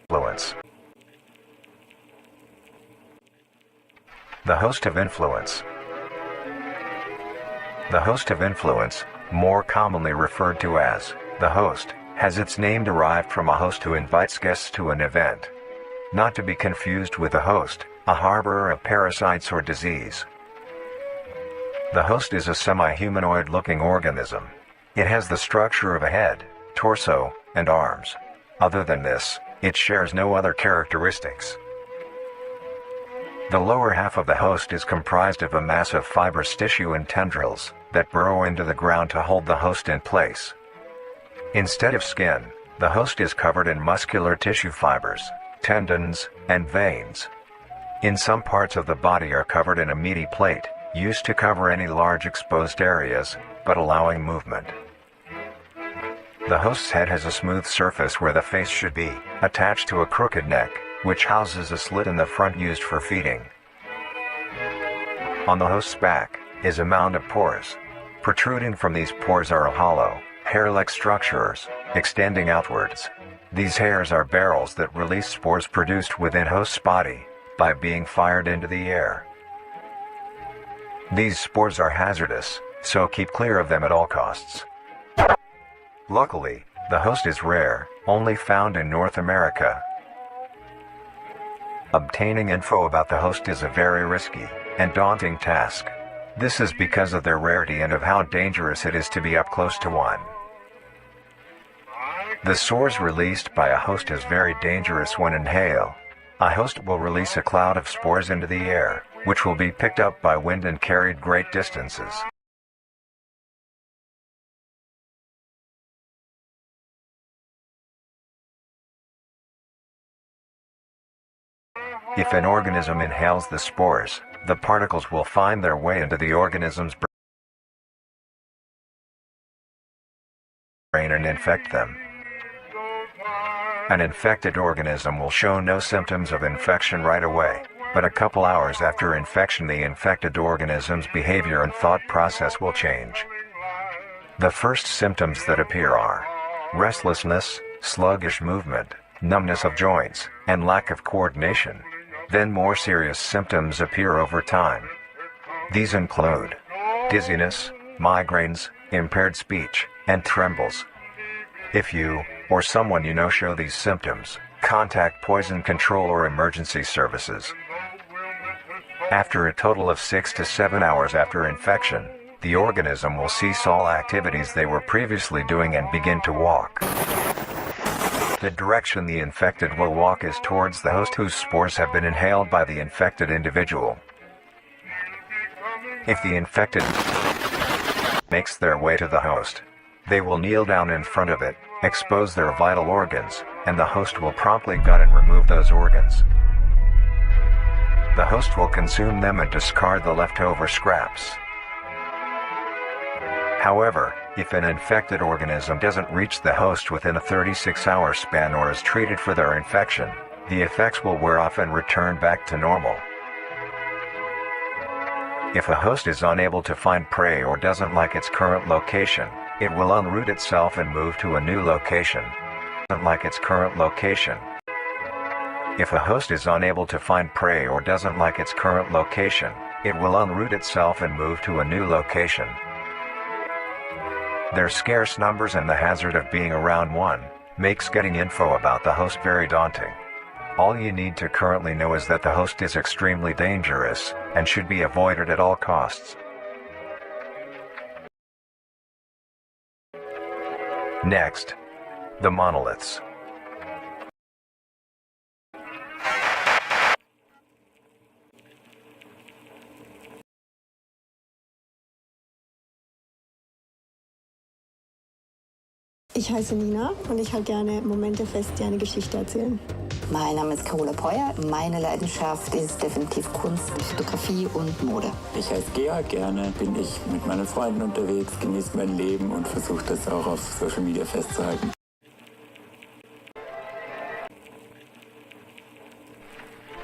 influence. The host of influence. The host of influence, more commonly referred to as the host, has its name derived from a host who invites guests to an event. Not to be confused with a host, a harborer of parasites or disease. The host is a semi-humanoid looking organism. It has the structure of a head, torso, and arms. Other than this, it shares no other characteristics. The lower half of the host is comprised of a mass of fibrous tissue and tendrils that burrow into the ground to hold the host in place. Instead of skin, the host is covered in muscular tissue fibers, tendons, and veins. In some parts of the body are covered in a meaty plate, used to cover any large exposed areas, but allowing movement. The host's head has a smooth surface where the face should be, attached to a crooked neck, which houses a slit in the front used for feeding. On the host's back is a mound of pores. Protruding from these pores are hollow, hair-like structures, extending outwards. These hairs are barrels that release spores produced within host's body by being fired into the air. These spores are hazardous, so keep clear of them at all costs. Luckily, the host is rare, only found in North America. Obtaining info about the host is a very risky and daunting task. This is because of their rarity and of how dangerous it is to be up close to one. The spores released by a host is very dangerous when inhaled. A host will release a cloud of spores into the air, which will be picked up by wind and carried great distances. If an organism inhales the spores, the particles will find their way into the organism's brain and infect them. An infected organism will show no symptoms of infection right away, but a couple hours after infection the infected organism's behavior and thought process will change. The first symptoms that appear are restlessness, sluggish movement, numbness of joints, and lack of coordination. Then more serious symptoms appear over time. These include dizziness, migraines, impaired speech, and trembles. If you, or someone you know show these symptoms, contact poison control or emergency services. After a total of 6 to 7 hours after infection, the organism will cease all activities they were previously doing and begin to walk. The direction the infected will walk is towards the host whose spores have been inhaled by the infected individual. If the infected makes their way to the host, they will kneel down in front of it, expose their vital organs, and the host will promptly gut and remove those organs. The host will consume them and discard the leftover scraps. However, if an infected organism doesn't reach the host within a 36-hour span or is treated for their infection, the effects will wear off and return back to normal. If a host is unable to find prey or doesn't like its current location, it will unroot itself and move to a new location. Like its current location. If a host is unable to find prey or doesn't like its current location, it will unroot itself and move to a new location. Their scarce numbers and the hazard of being around one makes getting info about the host very daunting. All you need to currently know is that the host is extremely dangerous and should be avoided at all costs. Next, the monoliths. Ich heiße Nina und ich halte gerne Momente fest, die eine Geschichte erzählen. Mein Name ist Carola Peuer. Meine Leidenschaft ist definitiv Kunst, Fotografie und Mode. Ich heiße Georg, gerne bin ich mit meinen Freunden unterwegs, genieße mein Leben und versuche das auch auf Social Media festzuhalten.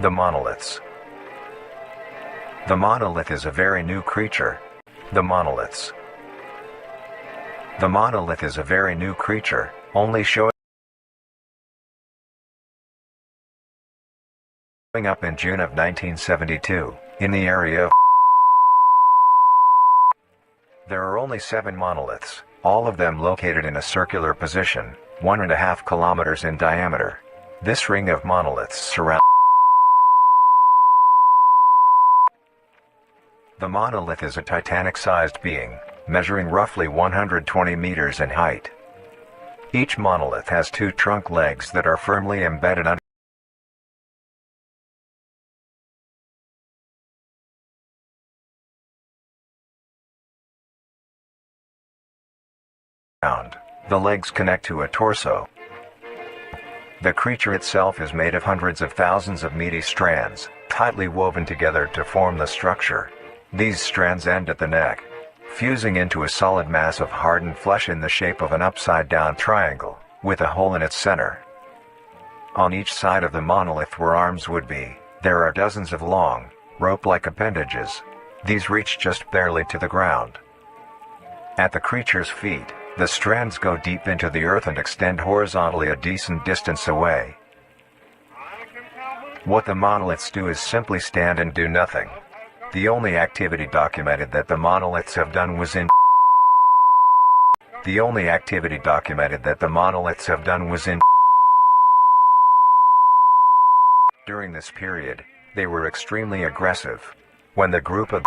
The monoliths. The monolith is a very new creature. The monoliths. The monolith is a very new creature, only showing up in June of 1972, in the area of there are only 7 monoliths, all of them located in a circular position, 1.5 kilometers in diameter. This ring of monoliths surrounds the monolith is a Titanic-sized being, measuring roughly 120 meters in height. Each monolith has 2 trunk legs that are firmly embedded under ground. The legs connect to a torso. The creature itself is made of hundreds of thousands of meaty strands, tightly woven together to form the structure. These strands end at the neck, fusing into a solid mass of hardened flesh in the shape of an upside-down triangle, with a hole in its center. On each side of the monolith where arms would be, there are dozens of long, rope-like appendages. These reach just barely to the ground. At the creature's feet, the strands go deep into the earth and extend horizontally a decent distance away. What the monoliths do is simply stand and do nothing. The only activity documented that the monoliths have done was in During this period, they were extremely aggressive. When the group of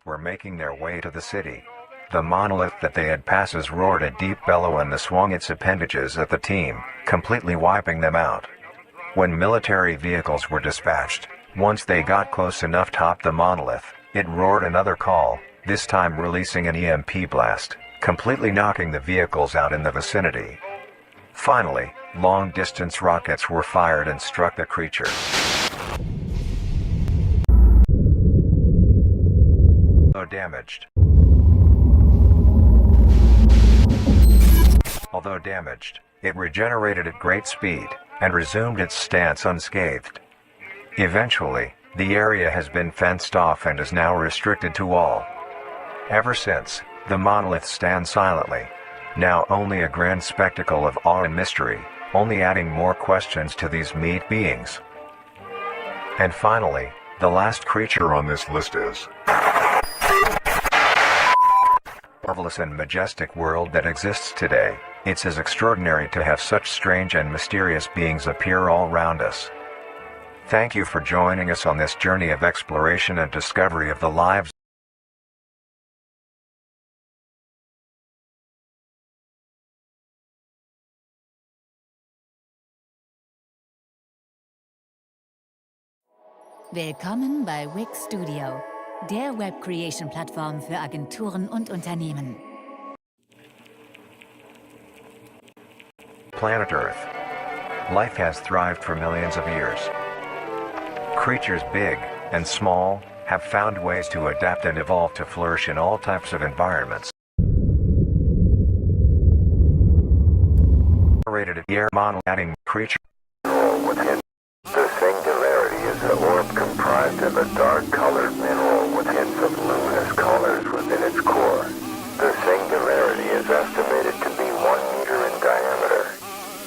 were making their way to the city, the monolith that they had passes roared a deep bellow and swung its appendages at the team, completely wiping them out. When military vehicles were dispatched, once they got close enough top the monolith, it roared another call, this time releasing an EMP blast, completely knocking the vehicles out in the vicinity. Finally, long-distance rockets were fired and struck the creature. Although damaged, it regenerated at great speed, and resumed its stance unscathed. Eventually, the area has been fenced off and is now restricted to all. Ever since, the monolith stands silently, now only a grand spectacle of awe and mystery, only adding more questions to these meat beings. And finally, the last creature on this list is marvelous and majestic world that exists today. It's as extraordinary to have such strange and mysterious beings appear all around us. Thank you for joining us on this journey of exploration and discovery of the lives Willkommen bei Wix Studio, der Web-Creation-Plattform für Agenturen und Unternehmen. Planet Earth. Life has thrived for millions of years. Creatures big and small have found ways to adapt and evolve to flourish in all types of environments. Rated air mono-adding creature. The singularity is an orb comprised of a dark-colored mineral with hints of luminous colors within its core. The singularity is estimated to be 1 meter in diameter.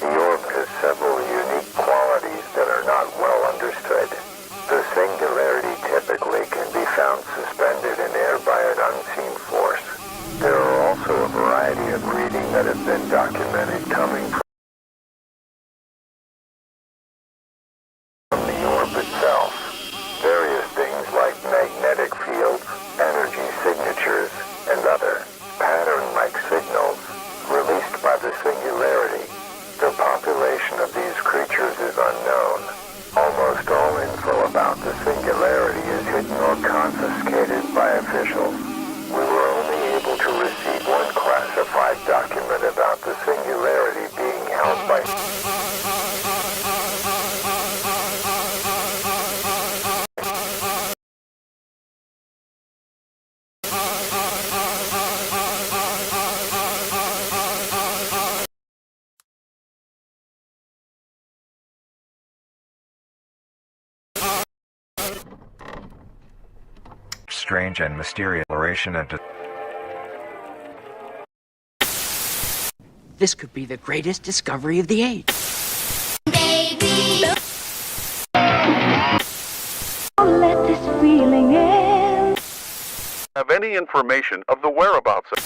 The orb has several unique qualities that are not well understood. The singularity typically can be found suspended in air by an unseen force. There are also a variety of reading that have been documented coming from the orb itself. Various things like magnetic fields, energy signatures, and other pattern-like signals released by the singularity. The population of these creatures is unknown. Almost all info about the singularity is hidden or confiscated by officials. We were only able to receive one classified document about the singularity being held by strange and mysterious exploration and This could be the greatest discovery of the age. Baby, any information of the whereabouts of...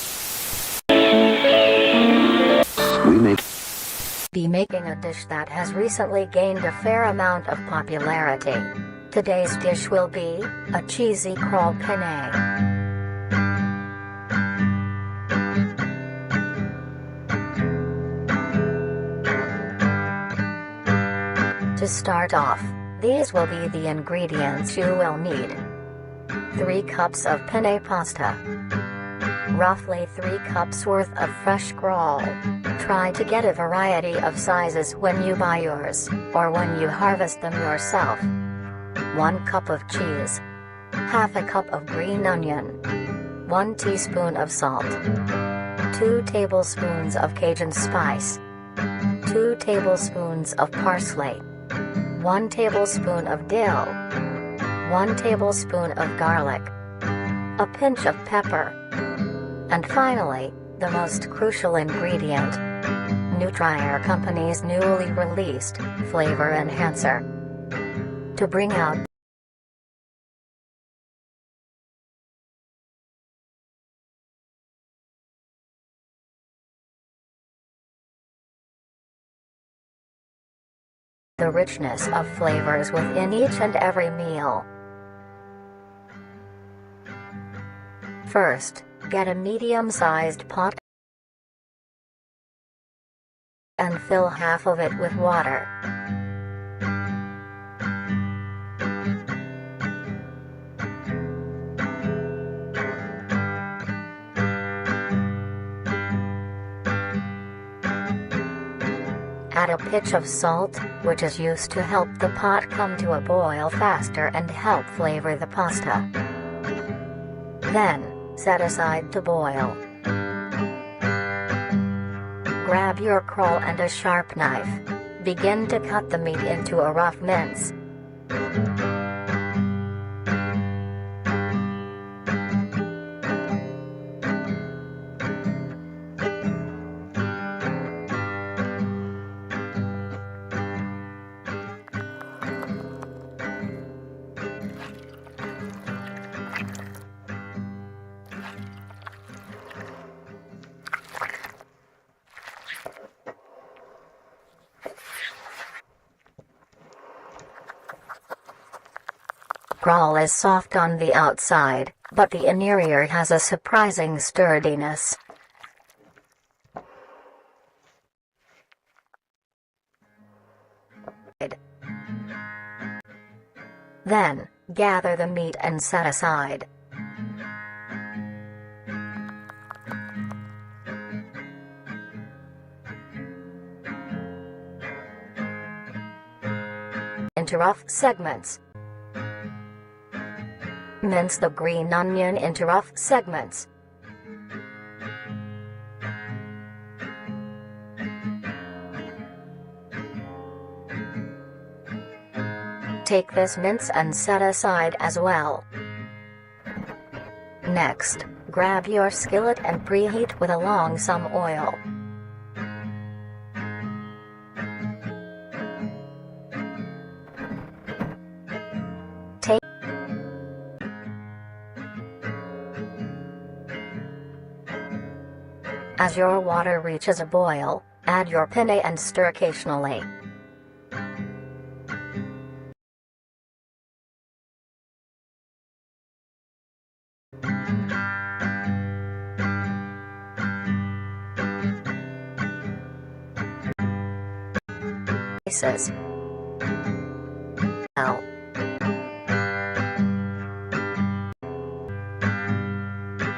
Be making a dish that has recently gained a fair amount of popularity. Today's dish will be a cheesy crawl penne. To start off, these will be the ingredients you will need. 3 cups of penne pasta. Roughly 3 cups worth of fresh crawl. Try to get a variety of sizes when you buy yours, or when you harvest them yourself. 1 cup of cheese. Half a cup of green onion. 1 teaspoon of salt. 2 tablespoons of Cajun spice. 2 tablespoons of parsley. 1 tablespoon of dill. 1 tablespoon of garlic. A pinch of pepper. And finally, the most crucial ingredient. Nutrier Company's newly released flavor enhancer. To bring out the richness of flavors within each and every meal. First, get a medium-sized pot and fill half of it with water. Add a pinch of salt, which is used to help the pot come to a boil faster and help flavor the pasta. Then, set aside to boil. Grab your crawl and a sharp knife. Begin to cut the meat into a rough mince. Crawl is soft on the outside, but the interior has a surprising sturdiness. Then, gather the meat and set aside. Into rough segments. Mince the green onion into rough segments. Take this mince and set aside as well. Next, grab your skillet and preheat with some oil. As your water reaches a boil, add your penne and stir occasionally. Well.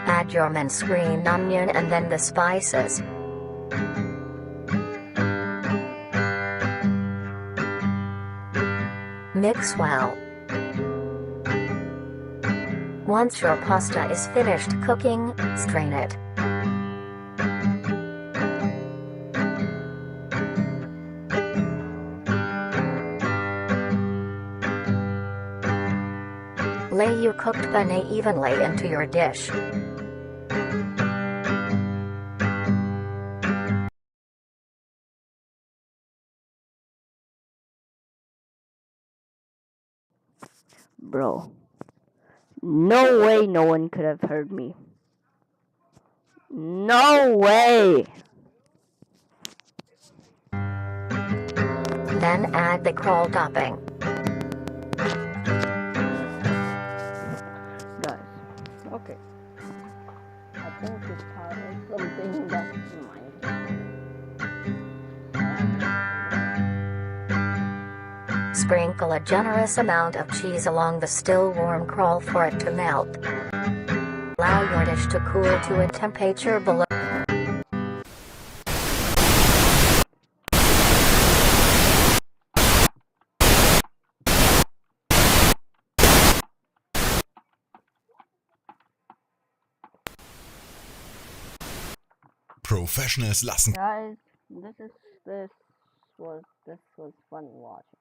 Add your minced green onion and then the spices. Mix well. Once your pasta is finished cooking, strain it. Lay your cooked penne evenly into your dish. Bro, No way no one could have heard me. No way! Then add the crawl topping. Guys, okay. I think this part is something that Sprinkle a generous amount of cheese along the still warm crawl for it to melt. Allow your dish to cool to a temperature below. Professionals lassen. Guys, this was fun watching.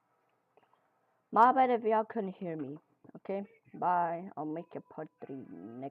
My bad if y'all couldn't hear me. Okay, bye. I'll make a part 3 next.